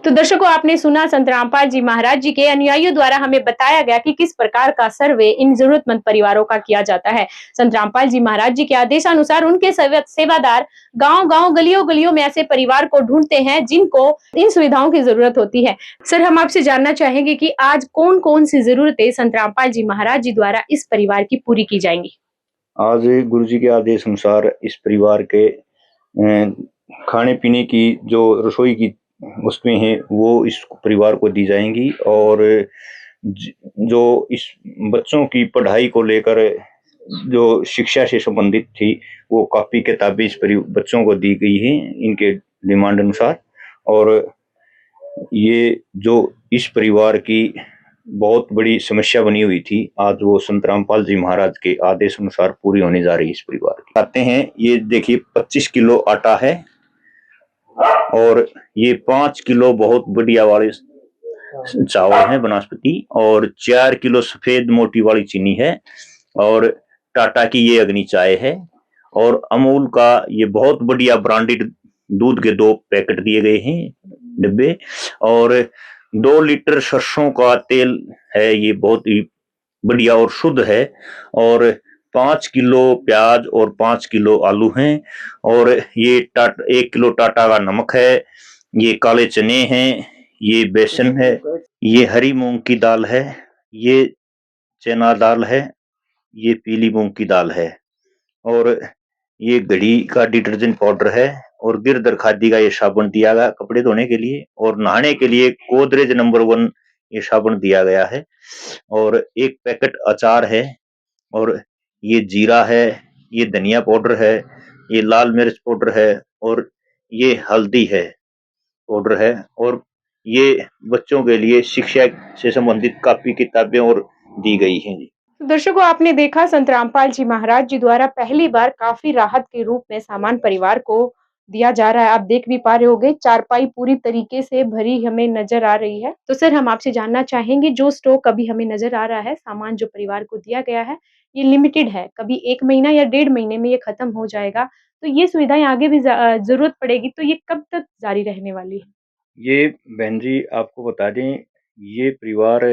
तो दर्शकों, आपने सुना संत रामपाल जी महाराज जी के अनुयायियों द्वारा हमें बताया गया कि किस प्रकार का सर्वे इन जरूरतमंद परिवारों का किया जाता है। संत रामपाल जी महाराज जी के आदेशानुसार उनके सेवादार गांव-गांव, गलियों-गलियों में ऐसे परिवार को ढूंढते हैं जिनको इन सुविधाओं की जरूरत होती है। सर, हम आपसे जानना चाहेंगे कि आज कौन-कौन सी जरूरतें संत रामपाल जी महाराज जी द्वारा इस परिवार की पूरी की जाएंगी? आज गुरुजी के आदेश अनुसार इस परिवार के खाने पीने की जो रसोई की वस्तुएं हैं वो इस परिवार को दी जाएंगी और जो इस बच्चों की पढ़ाई को लेकर जो शिक्षा से संबंधित थी वो कापी किताबें इस बच्चों को दी गई हैं इनके डिमांड अनुसार। और ये जो इस परिवार की बहुत बड़ी समस्या बनी हुई थी आज वो संत रामपाल जी महाराज के आदेश अनुसार पूरी होने जा रही है इस परिवार की। आते हैं, ये देखिए 25 किलो आटा है और ये 5 किलो बहुत बढ़िया वाले चावल है वनस्पति और 4 किलो सफेद मोटी वाली चीनी है और टाटा की ये अग्नि चाय है और अमूल का ये बहुत बढ़िया ब्रांडेड दूध के 2 पैकेट दिए गए हैं डिब्बे और 2 लीटर सरसों का तेल है, ये बहुत ही बढ़िया और शुद्ध है और 5 किलो प्याज और 5 किलो आलू हैं और ये 1 किलो टाटा का नमक है, ये काले चने हैं, ये बेसन है, ये हरी मूंग की दाल है, ये चना दाल है, ये पीली मूंग की दाल है और ये घड़ी का डिटर्जेंट पाउडर है और गिरधर खादी का ये साबुन दिया गया कपड़े धोने के लिए और नहाने के लिए गोदरेज नंबर 1 ये साबुन दिया गया है और 1 पैकेट अचार है और ये जीरा है, ये धनिया पाउडर है, ये लाल मिर्च पाउडर है और ये हल्दी है पाउडर है और ये बच्चों के लिए शिक्षा से संबंधित कापी किताबें और दी गई हैं। दर्शकों, आपने देखा संत रामपाल जी महाराज जी द्वारा पहली बार काफी राहत के रूप में सामान परिवार को दिया जा रहा है। आप देख भी पा रहे होंगे, चारपाई पूरी तरीके से भरी हमें नजर आ रही है। तो सर, हम आपसे जानना चाहेंगे, जो स्टॉक अभी हमें नजर आ रहा है, सामान जो परिवार को दिया गया है, ये लिमिटेड है, कभी 1 महीना या 1.5 महीने में ये खत्म हो जाएगा। तो ये सुविधाएं आगे भी जरूरत पड़ेगी, तो ये कब तक जारी रहने वाली है? ये बहन जी आपको बता दें, ये परिवार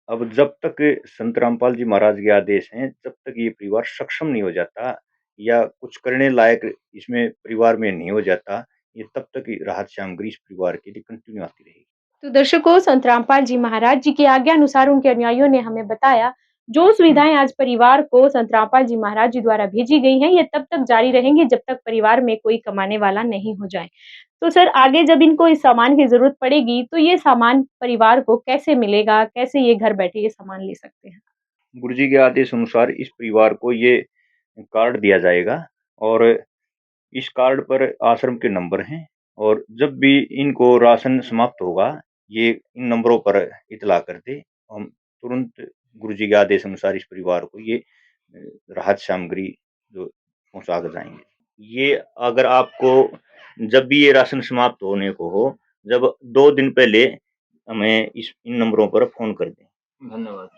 अब जब तक संत रामपाल जी महाराज के आदेश हैं जब तक ये परिवार सक्षम नहीं हो जाता या कुछ करने लायक इसमें परिवार में नहीं हो जाता, ये तब तक राहत सामग्री इस परिवार के लिए कंटिन्यू आती रहेगी। तो दर्शकों, संत रामपाल जी महाराज जी की आज्ञा अनुसार उनके अनुयायियों ने हमें बताया, जो सुविधाएं आज परिवार को संत रामपाल जी महाराज जी द्वारा भेजी गई हैं, ये तब तक जारी रहेंगी जब तक परिवार में कोई कमाने वाला नहीं हो जाए। तो सर, आगे जब इनको इस सामान की जरूरत पड़ेगी, तो ये सामान परिवार को कैसे मिलेगा? कैसे ये घर बैठे ये सामान ले सकते हैं? गुरुजी के आदेश अनुसार इस परिवार को ये कार्ड दिया जाएगा और इस कार्ड पर आश्रम के नंबर हैं और जब भी इनको राशन समाप्त होगा ये इन नंबरों पर इतला कर दे, हम तुरंत गुरुजी के आदेश अनुसार इस परिवार को ये राहत सामग्री जो पहुंचा कर जाएंगे। ये अगर आपको जब भी ये राशन समाप्त होने को हो, जब 2 दिन पहले हमें इन नंबरों पर फोन कर दें। धन्यवाद।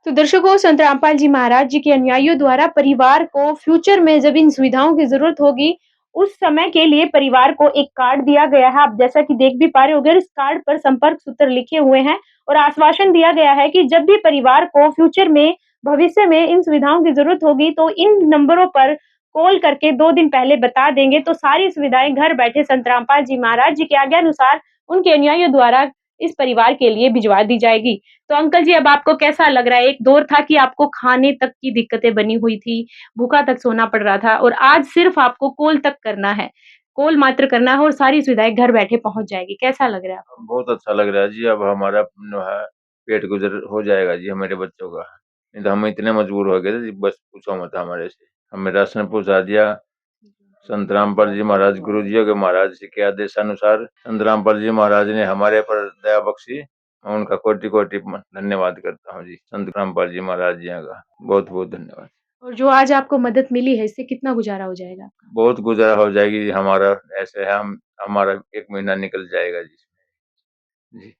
तो दर्शकों, संत रामपाल जी महाराज जी के अनुयायियों द्वारा परिवार को फ्यूचर में जब इन सुविधाओं की जरूरत होगी, उस समय के लिए परिवार को एक कार्ड दिया गया है। आप जैसा कि देख भी पा रहे होंगे, इस कार्ड पर संपर्क सूत्र लिखे हुए हैं और आश्वासन दिया गया है कि जब भी परिवार को फ्यूचर में, भविष्य में इन सुविधाओं की जरूरत होगी, तो इन नंबरों पर कॉल करके 2 दिन पहले बता देंगे तो सारी सुविधाएँ घर बैठे संत रामपाल जी महाराज जी के आज्ञानुसार उनके अनुयायियों द्वारा इस परिवार के लिए भिजवा दी जाएगी। तो अंकल जी, अब आपको कैसा लग रहा है? एक दौर था कि आपको खाने तक की दिक्कतें बनी हुई थी, भूखा तक सोना पड़ रहा था और आज सिर्फ़ आपको कॉल तक करना है। कॉल मात्र करना है और सारी सुविधाएँ घर बैठे पहुँच जाएगी। कैसा लग रहा है आपको? बहुत अच्छा लग रहा है जी। अब हमारा जो है पेट गुजर हो जाएगा जी हमारे बच्चों का। नहीं तो हम इतने मजबूर हो गए थे जी, बस पूछो मत हमारे से। हमें राशन पहुँचा दिया। संत रामपाल जी महाराज गुरुजियों के महाराज जी के आदेशानुसार संत रामपाल जी महाराज ने हमारे पर दया बख्शी। मैं उनका कोटि-कोटि धन्यवाद करता हूँ जी। संत रामपाल जी महाराज जी का बहुत-बहुत धन्यवाद। और जो आज आपको मदद मिली है, इससे कितना गुज़ारा हो जाएगा आपका? बहुत गुज़ारा हो जाएगी जी हमारा। ऐसे है हम हमारा 1 महीना निकल जाएगा जी। जी।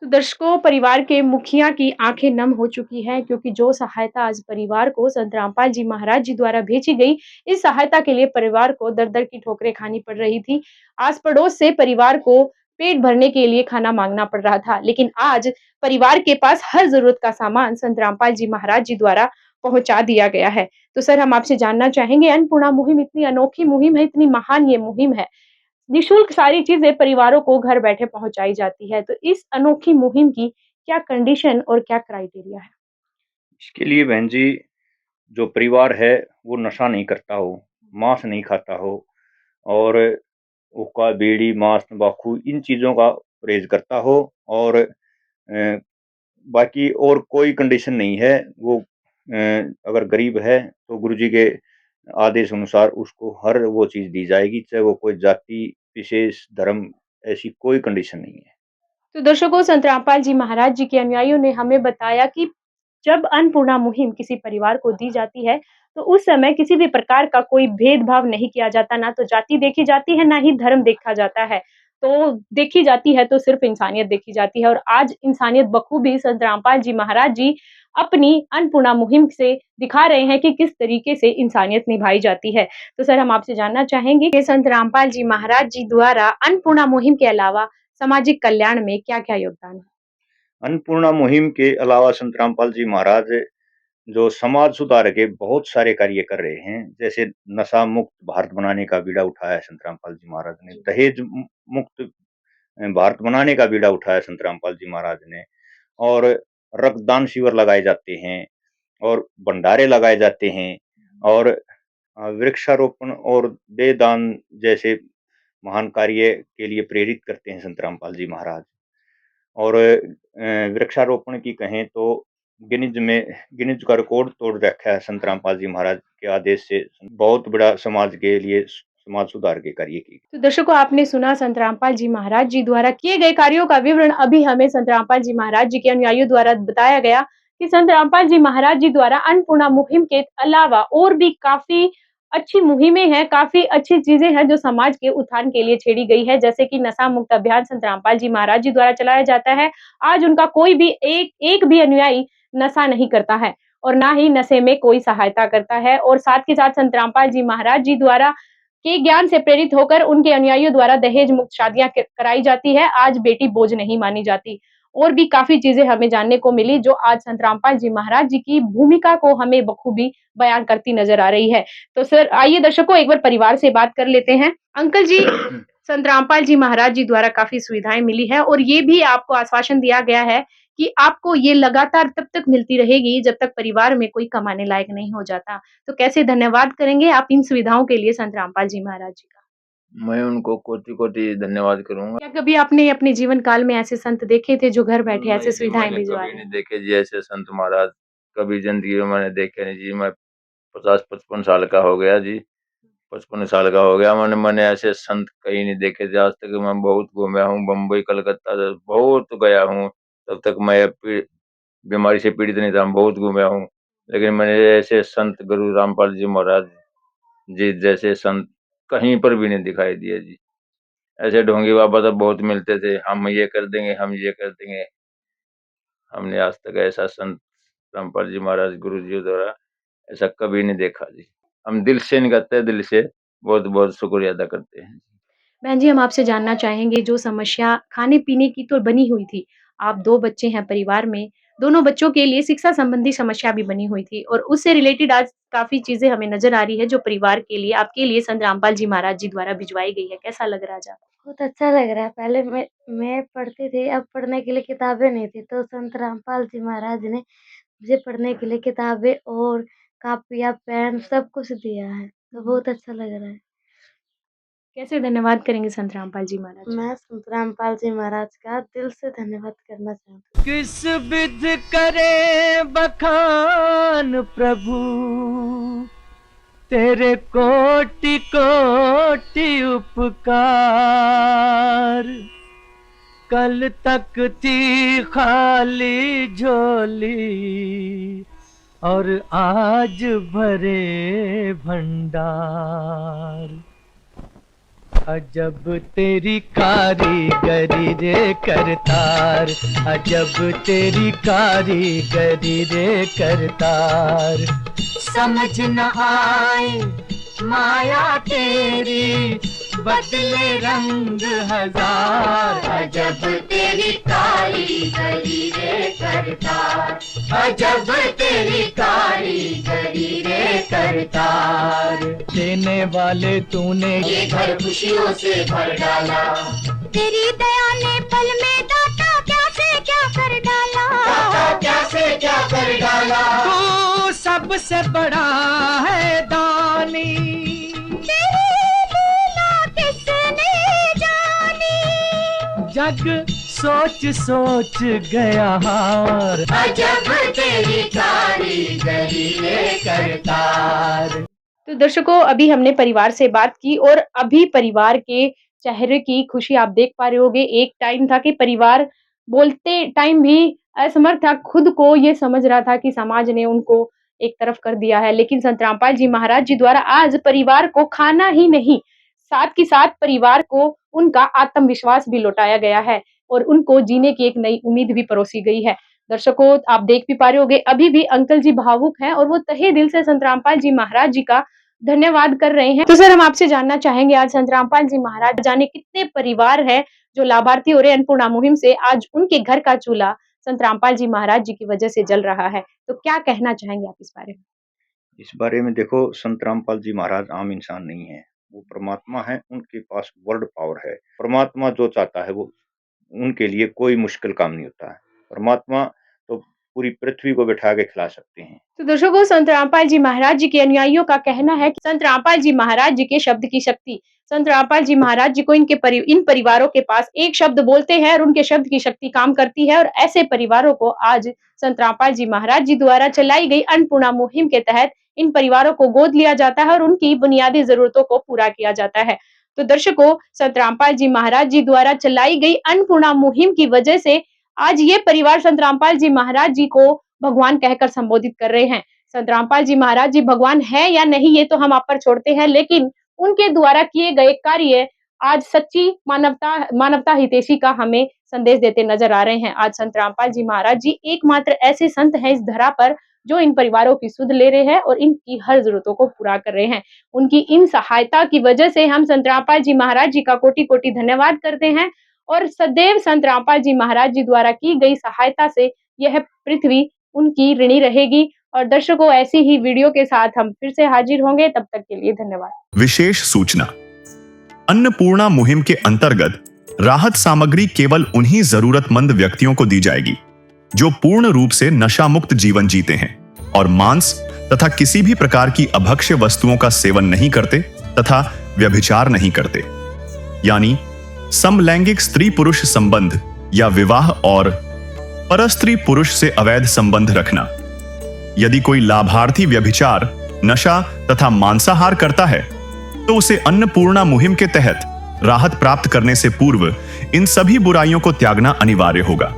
तो दर्शकों, परिवार के मुखिया की आंखें नम हो चुकी हैं क्योंकि जो सहायता आज परिवार को संत रामपाल जी महाराज जी द्वारा भेजी गई, इस सहायता के लिए परिवार को दर-दर की ठोकरें खानी पड़ रही थी। आस-पड़ोस से परिवार को पेट भरने के लिए खाना माँगना पड़ रहा था, लेकिन आज परिवार के पास हर ज़रूरत का सामान संत रामपाल जी महाराज जी द्वारा पहुँचा दिया गया है। तो सर, हम आपसे जानना चाहेंगे, अन्नपूर्णा मुहिम इतनी अनोखी मुहिम है, इतनी महान ये मुहिम है। निःशुल्क सारी चीज़ें परिवारों को घर बैठे पहुँचाई जाती है। तो इस अनोखी मुहिम की क्या कंडीशन और क्या क्राइटेरिया है? इसके लिए बहन जी, जो परिवार है वो नशा नहीं करता हो, मांस नहीं खाता हो और हुक्का, बीड़ी, मांस, तंबाकू इन चीज़ों का परहेज़ करता हो और बाकी और कोई कंडीशन नहीं है। वो अगर गरीब है तो गुरुजी के आदेश अनुसार उसको हर वो चीज़ दी जाएगी, चाहे वो कोई जाति, विशेष धर्म ऐसी कोई कंडीशन नहीं है। तो दर्शकों, संत रामपाल जी महाराज जी के अनुयायियों ने हमें बताया कि जब अन्नपूर्णा मुहिम किसी परिवार को दी जाती है, तो उस समय किसी भी प्रकार का कोई भेदभाव नहीं किया जाता, ना तो जाति देखी जाती है, ना ही धर्म देखा जाता है। तो देखी जाती है तो सिर्फ़ इंसानियत देखी जाती है और आज इंसानियत बखूबी संत रामपाल जी महाराज जी अपनी अन्नपूर्णा मुहिम से दिखा रहे हैं कि किस तरीके से इंसानियत निभाई जाती है। तो सर, हम आपसे जानना चाहेंगे कि संत रामपाल जी महाराज जी द्वारा अन्नपूर्णा मुहिम के अलावा सामाजिक कल्याण में क्या-क्या योगदान है? अन्नपूर्णा मुहिम के अलावा संत रामपाल जी महाराज जो समाज सुधार के बहुत सारे कार्य कर रहे हैं, जैसे नशा मुक्त भारत बनाने का बीड़ा उठाया संत रामपाल जी महाराज ने, दहेज मुक्त भारत बनाने का बीड़ा उठाया संत रामपाल जी महाराज ने और रक्तदान शिविर लगाए जाते हैं और भंडारे लगाए जाते हैं और वृक्षारोपण और देहदान जैसे महान कार्य के लिए प्रेरित करते हैं संत रामपाल जी महाराज। और वृक्षारोपण की कहें तो गिनीज का रिकॉर्ड तोड़ रखा है संत रामपाल जी महाराज के आदेश से। बहुत बड़ा समाज के लिए समाज सुधार के कार्य की। तो दर्शकों, आपने सुना संत रामपाल जी महाराज जी द्वारा किए गए कार्यों का विवरण। अभी हमें संत रामपाल जी महाराज जी के अनुयायियों द्वारा बताया गया कि संत रामपाल जी महाराज जी द्वारा अन्नपूर्णा मुहिम के अलावा और भी काफ़ी अच्छी मुहिमें हैं, काफ़ी अच्छी चीज़ें हैं जो समाज के उत्थान के लिए छेड़ी गई है। जैसे कि नशा मुक्त अभियान संत रामपाल जी महाराज जी द्वारा चलाया जाता है। आज उनका कोई भी एक भी अनुयायी नशा नहीं करता है और ना ही नशे में कोई सहायता करता है और साथ के साथ संत रामपाल जी महाराज जी द्वारा के ज्ञान से प्रेरित होकर उनके अनुयायियों द्वारा दहेज मुक्त शादियाँ कराई जाती है। आज बेटी बोझ नहीं मानी जाती। और भी काफ़ी चीज़ें हमें जानने को मिली जो आज संत रामपाल जी महाराज जी की भूमिका को हमें बखूबी बयान करती नज़र आ रही है। तो सर, आइए दर्शकों, एक बार परिवार से बात कर लेते हैं। अंकल जी, संत रामपाल जी महाराज जी द्वारा काफ़ी सुविधाएँ मिली है और ये भी आपको आश्वासन दिया गया है कि आपको ये लगातार तब तक मिलती रहेगी जब तक परिवार में कोई कमाने लायक नहीं हो जाता। तो कैसे धन्यवाद करेंगे आप इन सुविधाओं के लिए संत रामपाल जी महाराज जी का? मैं उनको कोटि-कोटि धन्यवाद करूँगा। क्या कभी आपने अपने जीवन काल में ऐसे संत देखे थे जो घर बैठे ऐसे नहीं जी, सुविधाएँ मैंने भिजवा कभी रहे नहीं हैं? देखे जी ऐसे संत महाराज। कभी ज़िंदगी में मैंने देखे नहीं जी। मैं 50-55 साल का हो गया जी। 55 साल का हो गया मैंने ऐसे संत कहीं नहीं देखे थे आज तक। मैं बहुत घूमा हूँ, बम्बई, कलकत्ता बहुत गया हूँ। तब तक मैं बीमारी से पीड़ित नहीं था, मैं बहुत घूमा हूँ। लेकिन मैंने ऐसे संत गुरु रामपाल जी महाराज जी जैसे संत कहीं पर भी नहीं दिखाई दिए जी। ऐसे ढोंगी बाबा तो बहुत मिलते थे, हम ये कर देंगे, हम ये कर देंगे। हमने आज तक ऐसा संत रामपाल जी महाराज गुरु जी द्वारा ऐसा कभी नहीं देखा जी। हम दिल से नहीं कहते, दिल से बहुत-बहुत शुक्रिया अदा करते हैं। बहन जी, हम आपसे जानना चाहेंगे जो समस्या खाने-पीने की तो बनी हुई थी। आप 2 बच्चे हैं परिवार में, दोनों बच्चों के लिए शिक्षा संबंधी समस्या भी बनी हुई थी और उससे रिलेटेड आज काफ़ी चीज़ें हमें नज़र आ रही है जो परिवार के लिए आपके लिए संत रामपाल जी महाराज जी द्वारा भिजवाई गई है। कैसा लग रहा है आज आपको? बहुत अच्छा लग रहा है। पहले मैं पढ़ती थी, अब पढ़ने के लिए किताबें नहीं थी, तो संत रामपाल जी महाराज ने मुझे पढ़ने के लिए किताबें और कॉपियाँ, पेन सब कुछ दिया है, तो बहुत अच्छा लग रहा है। कैसे धन्यवाद करेंगे संत रामपाल जी महाराज? मैं संत रामपाल जी महाराज का दिल से धन्यवाद करना चाहती हूँ। किस विध करे बखान प्रभु, तेरे कोटि कोटि उपकार। कल तक थी खाली झोली और आज भरे भंडार। अजब तेरी कारीगरी रे करतार, अजब तेरी कारीगरी रे करतार। समझ न आए माया तेरी, बदले रंग हजार। अजब तेरी कारीगरी रे करतार, अजब तेरी कारीगरी रे करतार। देने वाले तूने ये घर खुशियों से भर डाला, तेरी दया ने पल में दाता क्या से क्या कर डाला, दाता क्या से क्या कर डाला। तू सबसे बड़ा है दानी, तेरी लीला किसने जानी, जग सोच सोच गया हार। अजब तेरी कारीगरी रे करतार। तो दर्शकों, अभी हमने परिवार से बात की और अभी परिवार के चेहरे की खुशी आप देख पा रहे होगे। एक टाइम था कि परिवार बोलते टाइम भी असमर्थ था, खुद को ये समझ रहा था कि समाज ने उनको एक तरफ कर दिया है, लेकिन संत रामपाल जी महाराज जी द्वारा आज परिवार को खाना ही नहीं, साथ के साथ परिवार को उनका आत्मविश्वास भी लौटाया गया है और उनको जीने की एक नई उम्मीद भी परोसी गई है। दर्शकों, आप देख भी पा रहे होगे, अभी भी अंकल जी भावुक हैं और वो तहे दिल से संत रामपाल जी महाराज जी का धन्यवाद कर रहे हैं। तो सर, हम आपसे जानना चाहेंगे, आज संत रामपाल जी महाराज जाने कितने परिवार हैं जो लाभार्थी हो रहे हैं अन्नपूर्णा मुहिम से, आज उनके घर का चूल्हा संत रामपाल जी महाराज जी की वजह से जल रहा है, तो क्या कहना चाहेंगे आप इस बारे में? इस बारे में देखो, संत रामपाल जी महाराज आम इंसान नहीं है, वो परमात्मा है, उनके पास वर्ड पावर है। परमात्मा जो चाहता है वो उनके लिए कोई मुश्किल काम नहीं होता है। परमात्मा तो पूरी पृथ्वी को बैठा के खिला सकते हैं। तो दर्शकों, संत रामपाल जी महाराज जी के अनुयायियों का कहना है कि संत रामपाल जी महाराज जी के शब्द की शक्ति, संत रामपाल जी महाराज जी को इन परिवारों के पास एक शब्द बोलते हैं और उनके शब्द की शक्ति काम करती है और ऐसे परिवारों को आज संत रामपाल जी महाराज जी द्वारा चलाई गई अन्नपूर्णा मुहिम के तहत इन परिवारों को गोद लिया जाता है और उनकी बुनियादी जरूरतों को पूरा किया जाता है। तो दर्शकों, संत रामपाल जी महाराज जी द्वारा चलाई गई अन्नपूर्णा मुहिम की वजह से आज ये परिवार संत रामपाल जी महाराज जी को भगवान कहकर संबोधित कर रहे हैं। संत रामपाल जी महाराज जी भगवान है या नहीं ये तो हम आप पर छोड़ते हैं, लेकिन उनके द्वारा किए गए कार्य आज सच्ची मानवता हितैषी का हमें संदेश देते नजर आ रहे हैं। आज संत रामपाल जी महाराज जी एकमात्र ऐसे संत हैं इस धरा पर जो इन परिवारों की सुध ले रहे हैं और इनकी हर जरूरतों को पूरा कर रहे हैं। उनकी इन सहायता की वजह से हम संत रामपाल जी महाराज जी का कोटि कोटि धन्यवाद करते हैं और सदैव संत रामपाल जी महाराज जी द्वारा की गई सहायता से यह पृथ्वी उनकी ऋणी रहेगी। और दर्शकों, ऐसी ही वीडियो के साथ हम फिर से हाजिर होंगे, तब तक के लिए धन्यवाद। विशेष सूचना, अन्नपूर्णा मुहिम के अंतर्गत राहत सामग्री केवल उन्हीं जरूरतमंद व्यक्तियों को दी जाएगी जो पूर्ण रूप से नशा मुक्त जीवन जीते हैं और मांस तथा किसी भी प्रकार की अभक्ष्य वस्तुओं का सेवन नहीं करते तथा व्यभिचार नहीं करते, यानी समलैंगिक स्त्री पुरुष संबंध या विवाह और परस्त्री पुरुष से अवैध संबंध रखना। यदि कोई लाभार्थी व्यभिचार, नशा तथा मांसाहार करता है तो उसे अन्नपूर्णा मुहिम के तहत राहत प्राप्त करने से पूर्व इन सभी बुराइयों को त्यागना अनिवार्य होगा।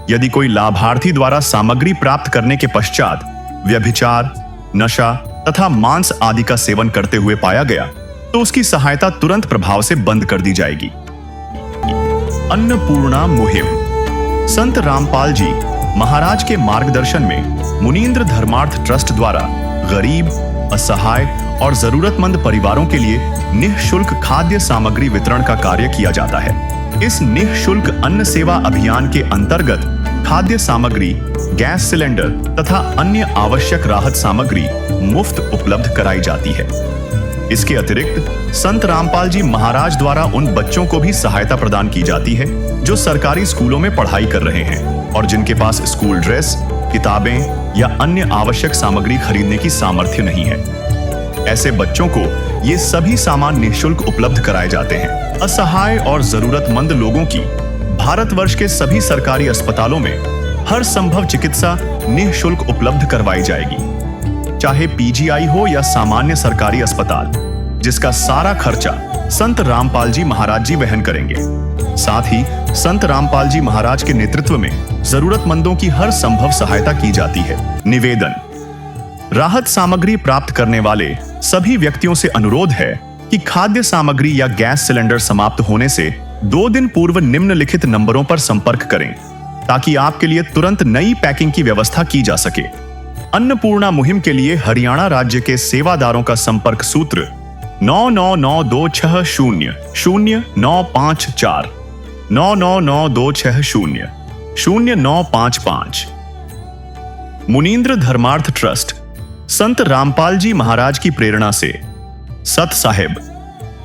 यदि कोई लाभार्थी द्वारा सामग्री प्राप्त करने के पश्चात व्यभिचार, नशा तथा मांस आदि का सेवन करते हुए पाया गया तो उसकी सहायता तुरंत प्रभाव से बंद कर दी जाएगी। अन्नपूर्णा मुहिम संत रामपाल जी महाराज के मार्गदर्शन में मुनीन्द्र धर्मार्थ ट्रस्ट द्वारा गरीब, असहाय और जरूरतमंद परिवारों के लिए निःशुल्क खाद्य सामग्री वितरण का कार्य किया जाता है। इस निःशुल्क अन्न सेवा अभियान के अंतर्गत खाद्य सामग्री, गैस सिलेंडर तथा अन्य आवश्यक राहत सामग्री मुफ्त उपलब्ध कराई जाती है। इसके अतिरिक्त संत रामपाल जी महाराज द्वारा उन बच्चों को भी सहायता प्रदान की जाती है जो सरकारी स्कूलों में पढ़ाई कर रहे हैं और जिनके पास स्कूल ड्रेस, किताबें या अन्य आवश्यक सामग्री खरीदने की सामर्थ्य नहीं है। ऐसे बच्चों को ये सभी सामान निःशुल्क उपलब्ध कराए जाते हैं। असहाय और जरूरतमंद लोगों की भारतवर्ष के सभी सरकारी अस्पतालों में हर संभव चिकित्सा निःशुल्क उपलब्ध करवाई जाएगी, चाहे पीजीआई हो या सामान्य सरकारी अस्पताल, जिसका सारा खर्चा संत रामपाल जी महाराज जी वहन करेंगे। साथ ही संत रामपाल जी महाराज के नेतृत्व में जरूरतमंदों की हर संभव सहायता की जाती है। निवेदन: राहत सामग्री प्राप्त करने वाले सभी व्यक्तियों से अनुरोध है कि खाद्य सामग्री या गैस सिलेंडर समाप्त होने से 2 दिन पूर्व निम्नलिखित नंबरों पर संपर्क करें ताकि आपके लिए तुरंत नई पैकिंग की व्यवस्था की जा सके। अन्नपूर्णा मुहिम के लिए हरियाणा राज्य के सेवादारों का संपर्क सूत्र 9992600954 9992600955। मुनींद्र धर्मार्थ ट्रस्ट संत रामपाल जी महाराज की प्रेरणा से सत साहिब